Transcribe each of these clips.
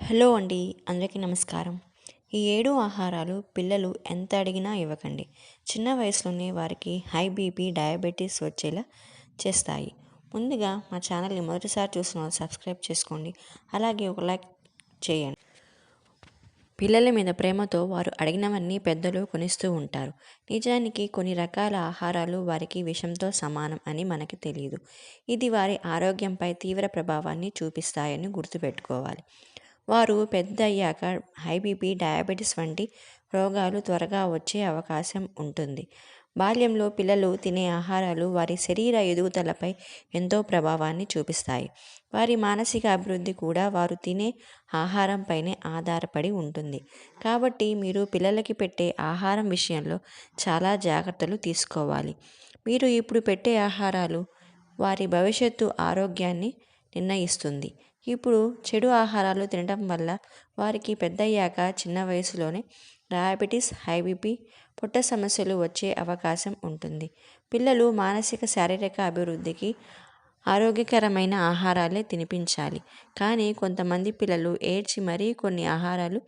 Hello అండి, అందరికీ నమస్కారం. ఈ 7 ఆహారాలు పిల్లలు ఎంత అడిగినా ఇవ్వకండి. చిన్న వయసులోనే వారికి హై బీపీ, డయాబెటీస్ వచ్చేలా చేస్తాయి. ముందుగా మా ఛానల్ని మొదటిసారి చూసిన వాళ్ళు సబ్స్క్రైబ్ చేసుకోండి. అలాగే ఒక లైక్ చేయండి. పిల్లల మీద ప్రేమతో వారు అడిగినవన్నీ పెద్దలు కొనిస్తూ ఉంటారు. నిజానికి కొన్ని రకాల ఆహారాలు వారికి విషంతో సమానం అని మనకి తెలియదు. ఇది వారి ఆరోగ్యంపై తీవ్ర ప్రభావాన్ని చూపిస్తాయని గుర్తుపెట్టుకోవాలి. వారు పెద్ద అయ్యాక హై బీపీ, డయాబెటీస్ వంటి రోగాలు త్వరగా వచ్చే అవకాశం ఉంటుంది. బాల్యంలో పిల్లలు తినే ఆహారాలు వారి శరీర ఎదుగుదలపై ఎంతో ప్రభావాన్ని చూపిస్తాయి. వారి మానసిక అభివృద్ధి కూడా వారు తినే ఆహారంపైనే ఆధారపడి ఉంటుంది. కాబట్టి మీరు పిల్లలకి పెట్టే ఆహారం విషయంలో చాలా జాగ్రత్తలు తీసుకోవాలి. మీరు ఇప్పుడు పెట్టే ఆహారాలు వారి భవిష్యత్తు ఆరోగ్యాన్ని నిర్ణయిస్తుంది. ఇప్పుడు చెడు ఆహారాలు తినడం వల్ల వారికి పెద్దయ్యాక చిన్న వయసులోనే డయాబెటీస్, హై బీపీ, పొట్ట సమస్యలు వచ్చే అవకాశం ఉంటుంది. పిల్లలు మానసిక, శారీరక అభివృద్ధికి ఆరోగ్యకరమైన ఆహారాలే తినిపించాలి. కానీ కొంతమంది పిల్లలు ఏడ్చి మరీ కొన్ని ఆహారాలు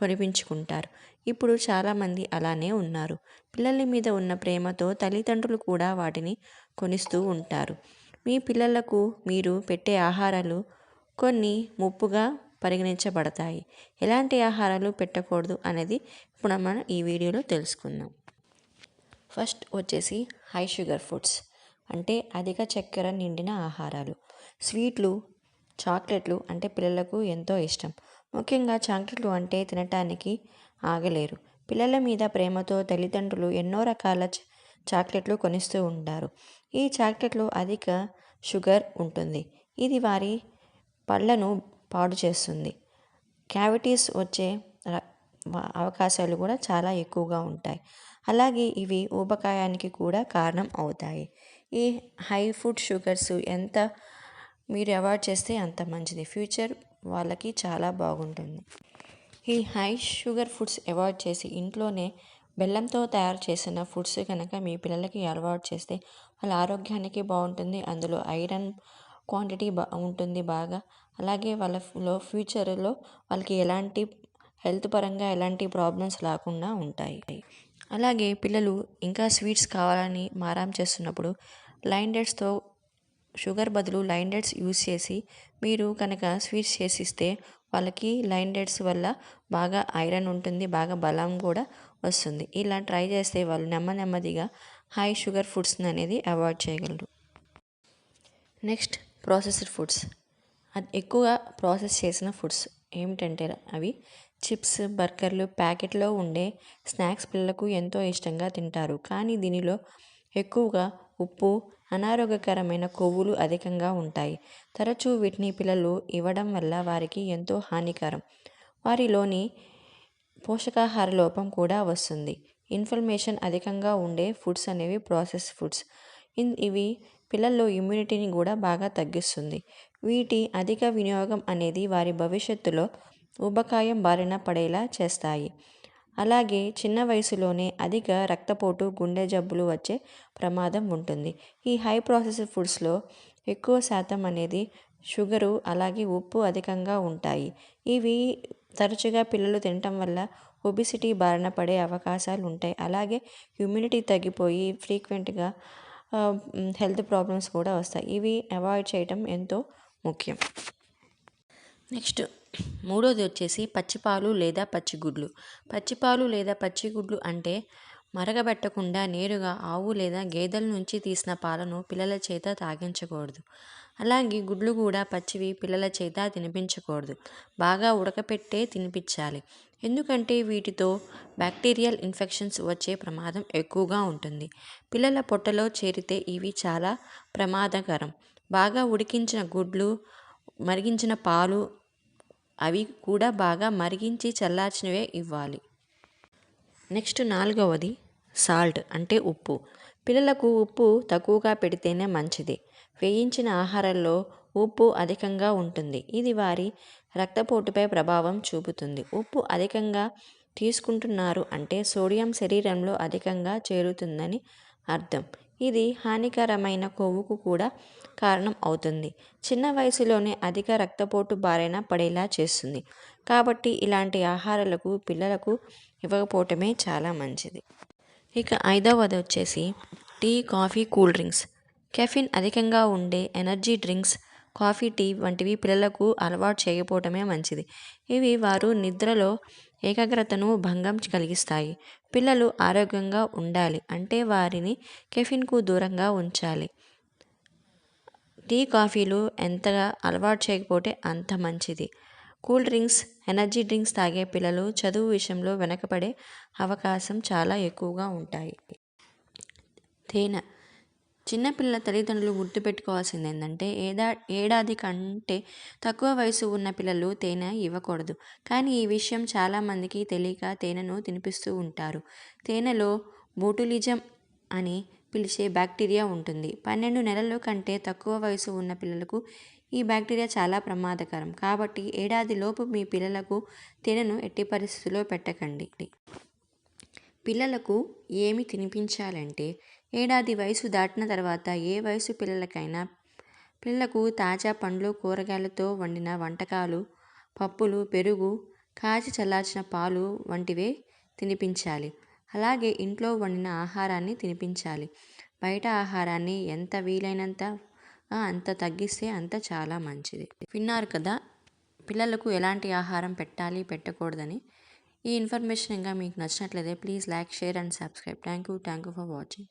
కొనిపించుకుంటారు. ఇప్పుడు చాలామంది అలానే ఉన్నారు. పిల్లల మీద ఉన్న ప్రేమతో తల్లిదండ్రులు కూడా వాటిని కొనిస్తూ ఉంటారు. మీ పిల్లలకు మీరు పెట్టే ఆహారాలు కొన్ని ముప్పుగా పరిగణించబడతాయి. ఎలాంటి ఆహారాలు పెట్టకూడదు అనేది ఇప్పుడు మనం ఈ వీడియోలో తెలుసుకుందాం. ఫస్ట్ వచ్చేసి హై షుగర్ ఫుడ్స్, అంటే అధిక చక్కెర నిండిన ఆహారాలు. స్వీట్లు, చాక్లెట్లు అంటే పిల్లలకు ఎంతో ఇష్టం. ముఖ్యంగా చాక్లెట్లు అంటే తినటానికి ఆగలేరు. పిల్లల మీద ప్రేమతో తల్లిదండ్రులు ఎన్నో రకాల చాక్లెట్లు కొనిస్తూ ఉంటారు. ఈ చాక్లెట్లో అధిక షుగర్ ఉంటుంది. ఇది వారి పళ్ళను పాడు చేస్తుంది. క్యావిటీస్ వచ్చే అవకాశాలు కూడా చాలా ఎక్కువగా ఉంటాయి. అలాగే ఇవి ఊబకాయానికి కూడా కారణం అవుతాయి. ఈ హై ఫుడ్ షుగర్స్ ఎంత మీరు అవాయిడ్ చేస్తే అంత మంచిది. ఫ్యూచర్ వాళ్ళకి చాలా బాగుంటుంది. ఈ హై షుగర్ ఫుడ్స్ అవాయిడ్ చేసి ఇంట్లోనే బెల్లంతో తయారు చేసిన ఫుడ్స్ కనుక మీ పిల్లలకి అలవాటు చేస్తే వాళ్ళ ఆరోగ్యానికి బాగుంటుంది. అందులో ఐరన్ క్వాంటిటీ ఉంటుంది బాగా. అలాగే వాళ్ళలో ఫ్యూచర్లో వాళ్ళకి ఎలాంటి హెల్త్ పరంగా ఎలాంటి ప్రాబ్లమ్స్ రాకుండా ఉంటాయి. అలాగే పిల్లలు ఇంకా స్వీట్స్ కావాలని మారం చేస్తున్నప్పుడు లైన్ డేట్స్తో షుగర్ బదులు లైన్ డేట్స్ యూస్ చేసి మీరు కనుక స్వీట్స్ చేసిస్తే వాళ్ళకి లైన్ డేట్స్ వల్ల బాగా ఐరన్ ఉంటుంది, బాగా బలం కూడా వస్తుంది. ఇలా ట్రై చేస్తే వాళ్ళు నెమ్మదిగా హై షుగర్ ఫుడ్స్ అనేది అవాయిడ్ చేయగలరు. Next processed foods. అది ఎక్కువగా ప్రాసెస్ చేసిన ఫుడ్స్ ఏమిటంటే అవి చిప్స్, బర్గర్లు, ప్యాకెట్లో ఉండే స్నాక్స్ పిల్లలకు ఎంతో ఇష్టంగా తింటారు. కానీ దీనిలో ఎక్కువగా ఉప్పు, అనారోగ్యకరమైన కొవ్వులు అధికంగా ఉంటాయి. తరచూ వీటిని పిల్లలు ఇవ్వడం వల్ల వారికి ఎంతో హానికరం. వారిలోని పోషకాహార లోపం కూడా వస్తుంది. ఇన్ఫ్లమేషన్ అధికంగా ఉండే ఫుడ్స్ అనేవి ప్రాసెస్ ఫుడ్స్. ఇవి పిల్లల్లో ఇమ్యూనిటీని కూడా బాగా తగ్గిస్తుంది. వీటి అధిక వినియోగం అనేది వారి భవిష్యత్తులో ఊబకాయం బారిన పడేలా చేస్తాయి. అలాగే చిన్న వయసులోనే అధిక రక్తపోటు, గుండె జబ్బులు వచ్చే ప్రమాదం ఉంటుంది. ఈ హై ప్రాసెస్డ్ ఫుడ్స్లో ఎక్కువ శాతం అనేది షుగరు, అలాగే ఉప్పు అధికంగా ఉంటాయి. ఇవి తరచుగా పిల్లలు తినటం వల్ల ఒబిసిటీ బారిన పడే అవకాశాలు ఉంటాయి. అలాగే ఇమ్యూనిటీ తగ్గిపోయి ఫ్రీక్వెంట్గా హెల్త్ ప్రాబ్లమ్స్ కూడా వస్తాయి. ఇవి అవాయిడ్ చేయటం ఎంతో ముఖ్యం. నెక్స్ట్ మూడోది వచ్చేసి పచ్చిపాలు లేదా పచ్చిగుడ్లు. పచ్చిపాలు లేదా పచ్చిగుడ్లు అంటే మరగబెట్టకుండా నేరుగా ఆవు లేదా గేదెల నుంచి తీసిన పాలను పిల్లల చేత తాగించకూడదు. అలాగే గుడ్లు కూడా పచ్చివి పిల్లల చేత తినిపించకూడదు. బాగా ఉడకపెట్టే తినిపించాలి. ఎందుకంటే వీటితో బ్యాక్టీరియల్ ఇన్ఫెక్షన్స్ వచ్చే ప్రమాదం ఎక్కువగా ఉంటుంది. పిల్లల పొట్టలో చేరితే ఇవి చాలా ప్రమాదకరం. బాగా ఉడికించిన గుడ్లు, మరిగించిన పాలు అవి కూడా బాగా మరిగించి చల్లార్చినవే ఇవ్వాలి. నెక్స్ట్ నాలుగవది సాల్ట్, అంటే ఉప్పు. పిల్లలకు ఉప్పు తక్కువగా పెడితేనే మంచిది. వేయించిన ఆహారాల్లో ఉప్పు అధికంగా ఉంటుంది. ఇది వారి రక్తపోటుపై ప్రభావం చూపుతుంది. ఉప్పు అధికంగా తీసుకుంటున్నారు అంటే సోడియం శరీరంలో అధికంగా చేరుతుందని అర్థం. ఇది హానికరమైన కొవ్వుకు కూడా కారణం అవుతుంది. చిన్న వయసులోనే అధిక రక్తపోటు బారిన పడేలా చేస్తుంది. కాబట్టి ఇలాంటి ఆహారాలకు పిల్లలకు ఇవ్వకపోవటమే చాలా మంచిది. ఇక ఐదవది వచ్చేసి tea, coffee, cool drinks. Caffeine అధికంగా ఉండే ఎనర్జీ డ్రింక్స్, కాఫీ, టీ వంటివి పిల్లలకు అలవాటు చేయకపోవటమే మంచిది. ఇవి వారు నిద్రలో ఏకాగ్రతను భంగం కలిగిస్తాయి. పిల్లలు ఆరోగ్యంగా ఉండాలి అంటే వారిని కెఫిన్కు దూరంగా ఉంచాలి. టీ, కాఫీలు ఎంతగా అలవాటు చేయకపోతే అంత మంచిది. కూల్ డ్రింక్స్, ఎనర్జీ డ్రింక్స్ తాగే పిల్లలు చదువు విషయంలో వెనకబడే అవకాశం చాలా ఎక్కువగా ఉంటాయి. తేనె. చిన్నపిల్లల తల్లిదండ్రులు గుర్తుపెట్టుకోవాల్సింది ఏంటంటే ఏడాది కంటే తక్కువ వయసు ఉన్న పిల్లలు తేనె ఇవ్వకూడదు. కానీ ఈ విషయం చాలామందికి తెలియక తేనెను తినిపిస్తూ ఉంటారు. తేనెలో బోటులిజం అని పిలిచే బ్యాక్టీరియా ఉంటుంది. 12 నెలల కంటే తక్కువ వయసు ఉన్న పిల్లలకు ఈ బ్యాక్టీరియా చాలా ప్రమాదకరం. కాబట్టి ఏడాదిలోపు మీ పిల్లలకు తేనెను ఎట్టి పరిస్థితుల్లో పెట్టకండి. పిల్లలకు ఏమి తినిపించాలంటే ఏడాది వయసు దాటిన తర్వాత ఏ వయసు పిల్లలకు తాజా పండ్లు, కూరగాయలతో వండిన వంటకాలు, పప్పులు, పెరుగు, కాచి చల్లార్చిన పాలు వంటివే తినిపించాలి. అలాగే ఇంట్లో వండిన ఆహారాన్ని తినిపించాలి. బయట ఆహారాన్ని ఎంత వీలైనంత అంత తగ్గిస్తే అంత చాలా మంచిది. విన్నారు కదా పిల్లలకు ఎలాంటి ఆహారం పెట్టాలి, పెట్టకూడదని. ఈ ఇన్ఫర్మేషన్ ఇంకా మీకు నచ్చినట్లయితే please like, share and subscribe. Thank you for watching.